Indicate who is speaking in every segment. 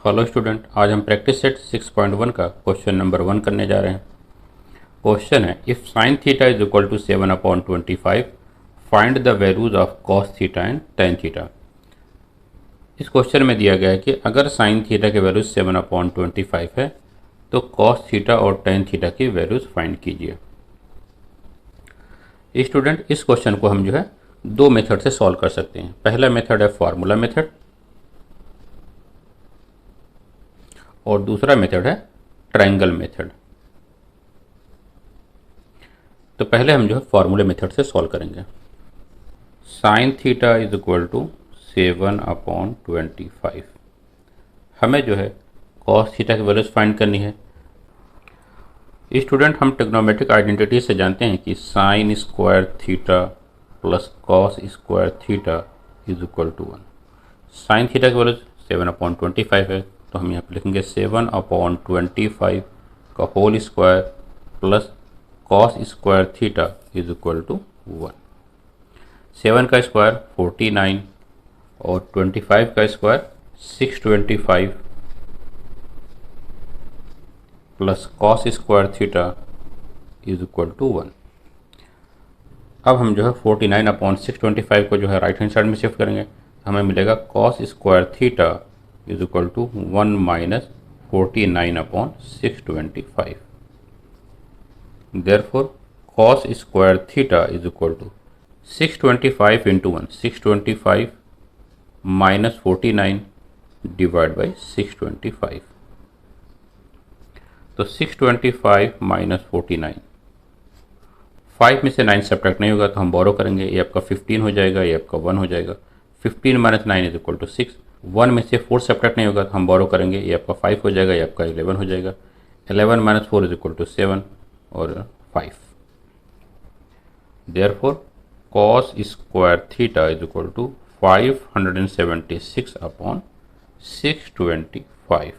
Speaker 1: Hello student, आज हम practice set 6.1 का क्वेश्चन नंबर 1 करने जा रहे हैं। क्वेश्चन है, if sine theta is equal to 7/25 find the values of cos theta and tan theta. इस क्वेश्चन में दिया गया है कि अगर साइन थीटा के वैल्यूज 7/25 है तो कॉस थीटा और टेन थीटा की वैल्यूज फाइंड कीजिए। स्टूडेंट, इस क्वेश्चन को हम जो है दो मेथड से सॉल्व कर सकते हैं। पहला मेथड है फार्मूला मेथड और दूसरा मेथड है ट्रायंगल मेथड। तो पहले हम जो है फार्मूला मेथड से सॉल्व करेंगे। Sine theta is equal to 7/25। हमें जो है कॉस थीटा की वैल्यूज फाइंड करनी है। स्टूडेंट, हम ट्रिग्नोमेट्रिक आइडेंटिटी से जानते हैं कि sine square theta plus cos square theta is equal to 1। Sine theta की वैल्यूज 7/25 है, तो हम यहाँ पे लिखेंगे 7/25 का whole square plus cos square theta is equal to 1। 7 का स्क्वायर 49 और 25 का square 625 plus cos square theta is equal to 1। अब हम जो है 49/625 को जो है राइट हैंड साइड में शिफ्ट करेंगे, हमें मिलेगा cos square theta is equal to 1 minus 49/625। Therefore cos square theta is equal to 625 into 1, 625 minus 49 divide by 625। तो 625 माइनस 49, 5 में से 9 सब्ट्रैक्ट नहीं होगा तो हम बोरो करेंगे, ये आपका 15 हो जाएगा, ये आपका 1 हो जाएगा। 15 माइनस 9 इज इक्वल टू 6। 1 में से 4 सब्ट्रैक्ट नहीं होगा तो हम बोरो करेंगे, ये आपका 5 हो जाएगा, ये आपका 11 हो जाएगा। 11 माइनस 4 इज इक्वल टू 7 और 5। Therefore cos square theta is equal to 576/625।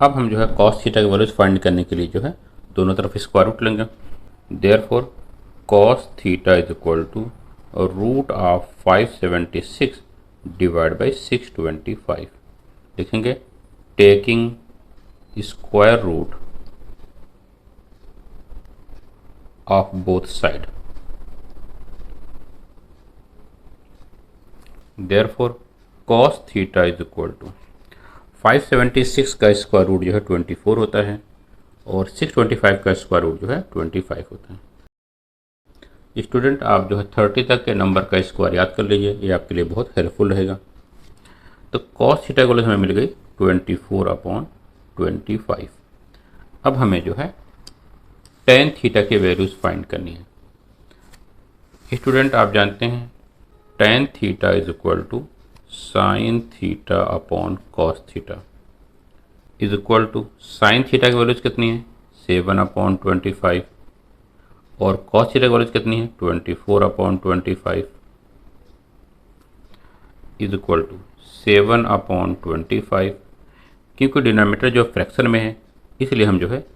Speaker 1: अब हम जो है कॉस थीटा की वैल्यूज फाइंड करने के लिए जो है दोनों तरफ स्क्वायर रूट लेंगे। Therefore cos theta is equal to root of 576 divide by 625। लिखेंगे taking square root of both side. Therefore cos theta is equal to 576 का स्क्वायर रूट जो है 24 होता है और 625 का स्क्वायर रूट जो है 25 होता है। स्टूडेंट, आप जो है 30 तक के नंबर का स्क्वायर याद कर लीजिए, ये आपके लिए बहुत हेल्पफुल रहेगा। तो कॉस थीटा की वैल्यू हमें मिल गई 24/25। अब हमें जो है टेन थीटा की वैल्यूज फाइंड करनी है। स्टूडेंट, आप जानते हैं tan theta is equal to sine theta upon cos theta is equal to sine theta की वैल्यूज कितनी है 7/25 और कॉस थीटा की वैल्यूज कितनी है 24/25 इज इक्वल टू 7/25। क्योंकि डिनोमिनेटर जो फ्रैक्शन में है इसलिए हम जो है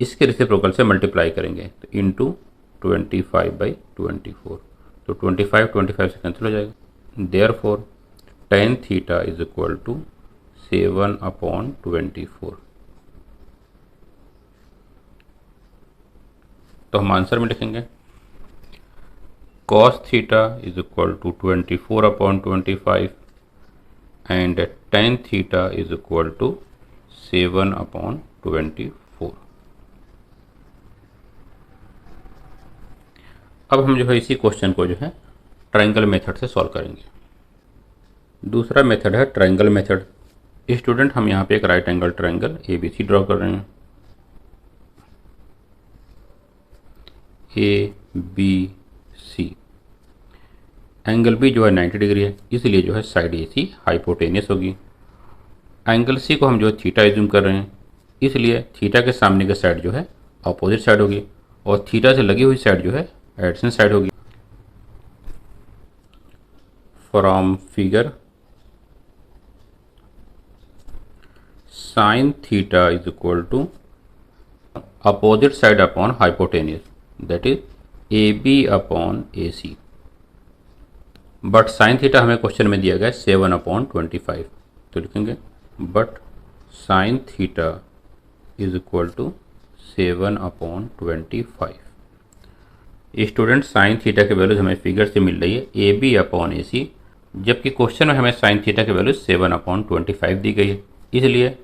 Speaker 1: इसके रेसिप्रोकल से मल्टीप्लाई करेंगे, तो इंटू 25/24। तो 25 से कैंसिल हो जाएगा। Therefore tan theta is equal to 7/24। तो हम आंसर में लिखेंगे cos theta is equal to 24/25 and tan theta is equal to 7/24। अब हम जो है इसी क्वेश्चन को जो है ट्रायंगल मेथड से सॉल्व करेंगे। दूसरा मेथड है ट्रायंगल मेथड। स्टूडेंट, हम यहाँ पे एक right angle triangle ABC draw कर रहे हैं। ABC एंगल B जो है 90 डिग्री है, इसलिए जो है साइड AC हाइपोटेनियस होगी। एंगल C को हम जो है थीटा एज्यूम कर रहे हैं, इसलिए थीटा के सामने की साइड जो है अपोजिट साइड होगी और थीटा से लगी हुई साइड जो है एडजेसेंट साइड होगी। From figure sine theta is equal to opposite side upon hypotenuse, that is AB upon AC। But sine theta हमें क्वेश्चन में दिया गया 7/25, तो लिखेंगे but sine theta is equal to 7/25। Student sine theta के values हमें figure से मिल रही है AB/AC, जबकि क्वेश्चन में हमें साइन थीटा के वैल्यूज 7/25 दी गई है, इसलिए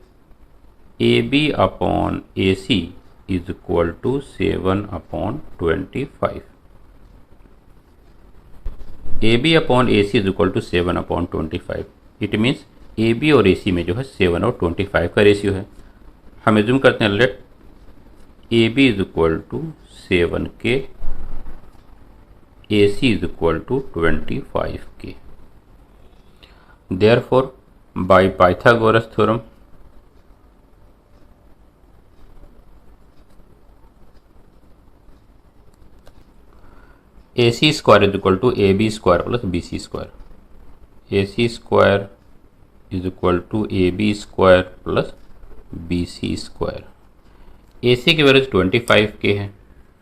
Speaker 1: AB/AC is equal to 7/25। AB/AC is equal to 7/25। It means AB और AC में जो है 7 और 25 का रेशियो है। हम एज्यूम करते हैं let AB is equal to 7K, AC is equal to 25K। Therefore by Pythagoras theorem AC square is equal to AB square plus BC square. AC square is equal to AB square plus BC square. AC की value 25K है,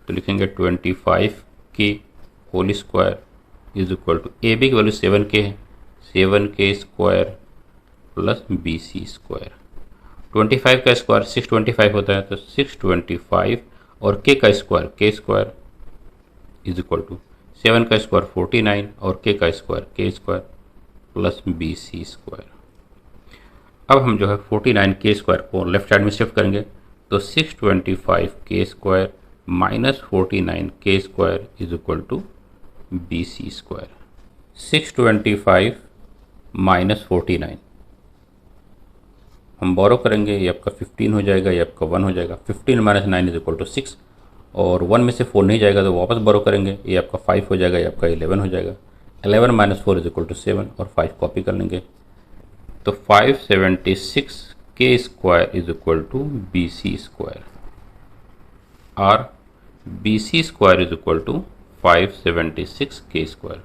Speaker 1: तो लिखेंगे 25K whole square is equal to AB की value 7K है, 7K square plus BC square. 25 का square 625 होता है, तो 625 और K का square K square is equal to 7 का स्क्वायर 49 और K का square K square plus BC square. अब हम जो है 49K स्क्वायर को लेफ्ट साइड में शिफ्ट करेंगे, तो 625K square minus 49K square is equal to BC square. 625 minus 49 हम बोरो करेंगे, ये आपका 15 हो जाएगा, ये आपका 1 हो जाएगा। 15 माइनस 9 इज इक्वल टू 6, और 1 में से 4 नहीं जाएगा तो वापस बोरो करेंगे, ये आपका 5 हो जाएगा, ये आपका 11 हो जाएगा। 11 माइनस 4 इज इक्वल टू 7 और 5 कॉपी कर लेंगे, तो 576K square is equal to BC square, और BC square is equal to 576K square.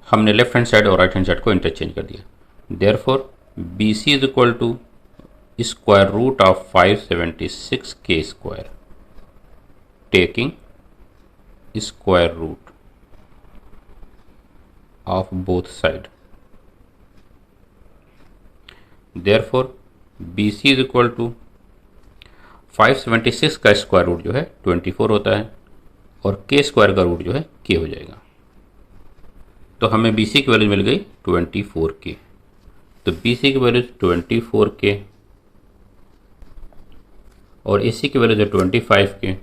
Speaker 1: हमने लेफ्ट हैंड साइड और राइट हैंड साइड को इंटरचेंज कर दिया। Therefore BC is equal to square root of 576K square, taking square root of both side. Therefore BC is equal to 576 का square root जो है 24 होता है, और K स्क्वायर का रूट जो है K हो जाएगा। तो हमें BC की वैल्यू मिल गई 24K, तो BC की वैल्यू 24K और AC की वैल्यू है 25K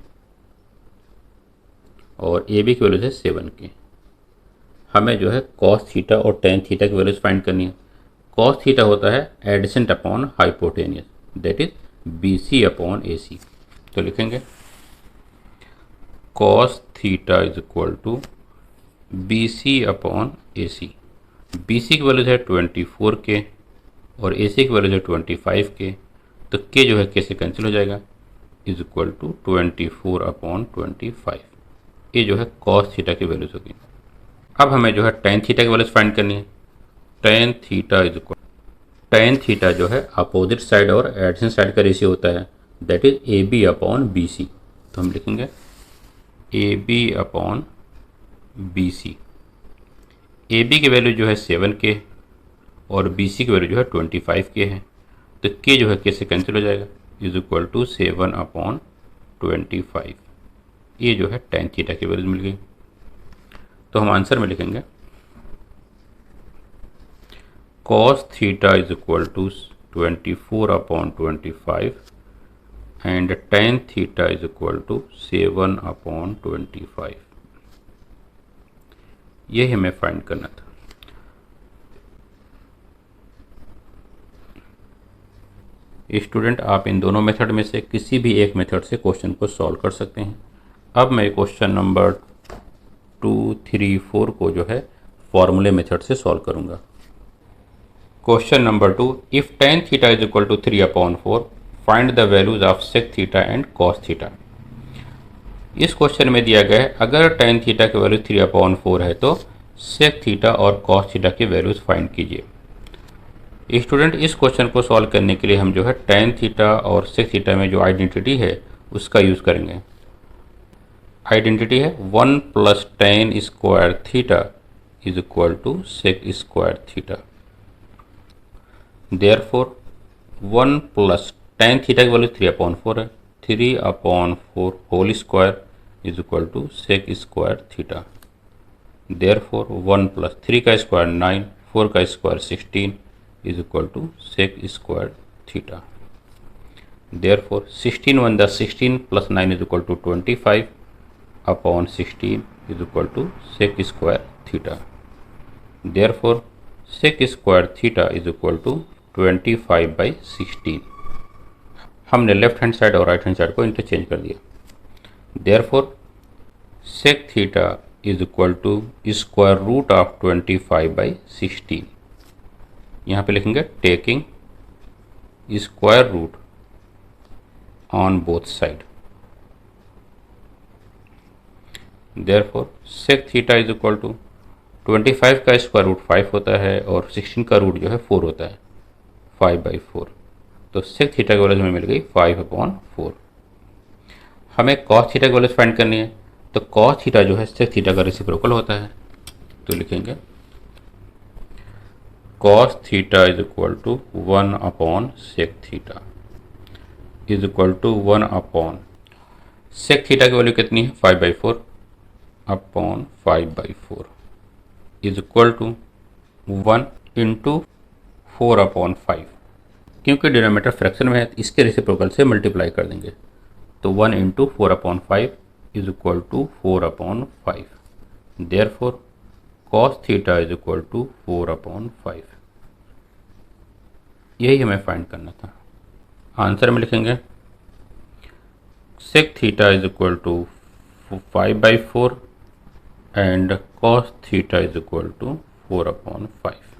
Speaker 1: और AB की वैल्यू है 7K। हमें जो है कॉस थीटा और टेन थीटा की वैल्यूज फाइंड करनी है। कॉस थीटा होता है adjacent upon hypotenuse, that is BC upon AC। तो लिखेंगे cos theta is equal to BC upon AC। BC की वैल्यू है 24K और AC की वैल्यू है 25K, तो K जो है K से कैंसिल हो जाएगा, इज इक्वल टू 24 अपॉन 25। ये जो है कॉस थीटा की वैल्यूज होगी। अब हमें जो है टेन थीटा की वैल्यूज फाइंड करनी है। Tan theta is equal, tan theta जो है अपोजिट साइड और एडजेसेंट साइड का रेशियो होता है, that is AB upon BC। तो हम लिखेंगे AB अपॉन BC। AB की वैल्यू जो है 7K और BC की वैल्यू जो है 25K है, तो K जो है K से कैंसिल हो जाएगा, इज इक्वल टू 7 अपॉन 25। ये जो है टेन थीटा की वैल्यूज मिल गई। तो हम आंसर में लिखेंगे cos theta is equal to 24 upon 25 and tan theta is equal to 7 upon 25। ये हमें फाइंड करना था। स्टूडेंट, आप इन दोनों मेथड में से किसी भी एक मेथड से क्वेश्चन को सॉल्व कर सकते हैं। अब मैं क्वेश्चन नंबर 2, 3, 4 को जो है फॉर्मूले मेथड से सॉल्व करूंगा। Question number 2, if tan theta is equal to 3 upon 4 find the values of sec theta and cos theta. इस क्वेश्चन में दिया गया है अगर tan थीटा की वैल्यू 3 अपॉन 4 है तो sec थीटा और cos थीटा की वैल्यूज फाइंड कीजिए। स्टूडेंट, इस क्वेश्चन को सॉल्व करने के लिए हम जो है tan थीटा और sec थीटा में जो आइडेंटिटी है उसका यूज़ करेंगे। आइडेंटिटी है 1 plus tan square theta is equal to sec square theta. Therefore 1 plus tan theta की वैल्यू 3/4 है, 3/4 whole square is equal to sec square theta. Therefore 1 plus 3 का स्क्वायर 9, 4 का square 16 is equal to sec square theta. Therefore 16 1 the 16 plus 9 is equal to 25 upon 16 is equal to sec square theta. Therefore sec square theta is equal to 25/16। हमने left hand side और right hand side को interchange कर दिया। Therefore sec theta is equal to square root of 25/16। यहाँ पे लिखेंगे taking square root on both side. Therefore sec theta is equal to 25 का square root 5 होता है और 16 का रूट जो है 4 होता है, 5/4। तो सेक थीटा की वैल्यू हमें मिल गई 5/4। हमें कॉस थीटा की वैल्यू फाइंड करनी है, तो कॉस थीटा जो है सेक थीटा का रेसिप्रोकल होता है। तो लिखेंगे cos theta is equal to 1 upon sec theta is equal to 1 upon sec theta की वैल्यू कितनी है 5/4 upon 5/4 is equal to 1 into 4/5। क्योंकि डिनोमिनेटर फ्रैक्शन में है तो इसके रेसिप्रोकल से मल्टीप्लाई कर देंगे। तो 1 into 4/5 is equal to 4/5। Therefore cos theta is equal to 4/5। यही हमें फाइंड करना था। आंसर में लिखेंगे sec theta is equal to 5/4 and cos theta is equal to 4/5।